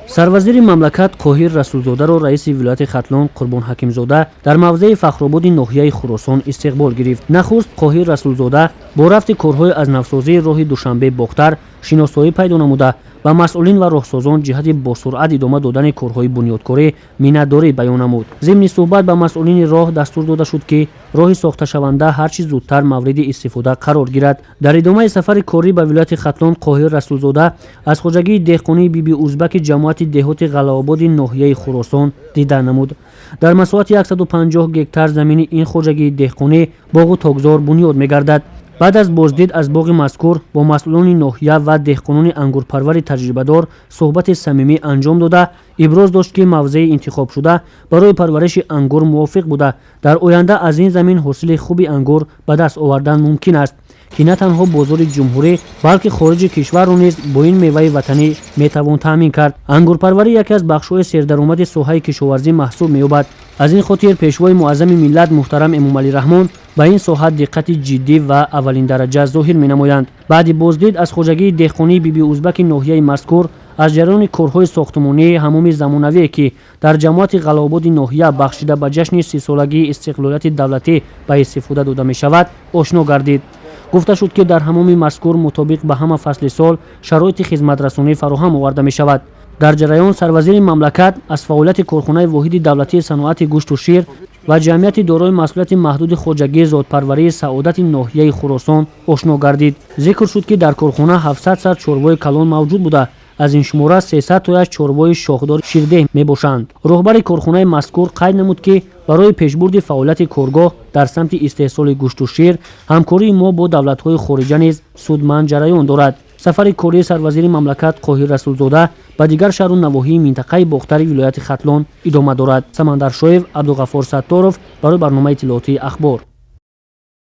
سروزیر مملکت قاهر رسولزاده را رئیس ولایت ختلان قربان حکیمزاده در موضع فخرآباد ناحیه خراسان استقبال گرفت. نخست قاهر رسولزاده با رفت کارهای از نفسازی راه دوشنبه باختر شناسایی پیدا نموده و مسئولین و راهسازان جهت با سرعت ادامه دادن کارهای بنیادکاری منتداری بیان نمود. ضمن صحبت به مسئولین راه دستور داده شد که راه ساخته شونده هر چه زودتر مورد استفاده قرار گیرد. در ادامه سفر کاری به ولایت ختلان قاهر رسولزاده از خواجگی دهقانی بیبی ازبک جماعت دهات قلعه‌آباد ناحیه خراسان دیدار نمود. در مساحت 150 گکتار زمین این خواجگی دهقانی باغ و تاکزار بنیاد می‌گردد. بعد از بازدید از باغ مذکور با مسئولان ناحیه و دهقانان انگورپرور تجربه‌دار صحبت صمیمی انجام داده ابراز داشت که موضع انتخاب شده برای پرورش انگور موافق بوده. در آینده از این زمین حاصل خوبی انگور به دست آوردن ممکن است که نه تنها بازار جمهوری بلکه خارج کشور را نیز با این میوه وطنی میتوان تامین کرد. انگورپروری یکی از بخش‌های سردرآمد ساحه کشاورزی محسوب می‌یابد. از این خاطر پیشوای معظم ملت محترم امام علی رحمان به این ساحه دقت جدی و اولین درجه ظاهر می‌نمایند. بعد بازدید از خواجگی دهقانی بیبی ازبک ناحیه مذکور از جریان کارهای ساختمانی حمام زمانوی که در جماعت قلعه‌آباد ناحیه بخشیده به جشن 30 سالگی استقلالیت دولتی به استفاده داده می‌شود آشنا گردید. گفته شد که در حمام مذکور مطابق به همه فصل سال شرایط خدمت رسانی فراهم آورده می شود. در جریان سروزیر مملکت از فعالیت کارخانه واحد دولتی صنعت گوشت و شیر و جمعیت دارای مسئولیت محدود خواجگی زادپروری سعادت ناحیه خراسان آشنا گردید. ذکر شد که در کارخانه 700 سر چربای کلان موجود بوده. از این شماره 300 تایش چربای شاخدار شیرده می باشند. راهبر کارخانه مذکور قید نمود که برای پیشبرد فعالیت کارگاه در سمت استحصال گوشت و شیر همکاری ما با دولت‌های خارجی نیز سودمند جریان دارد. سفر کاری سروزیر مملکت قاهر رسولزاده به دیگر شهر و نواحی منطقه باختر ولایت ختلان ادامه دارد. سمندر شایب، عبدالغفار ستارов برای برنامه اطلاعاتی اخبار.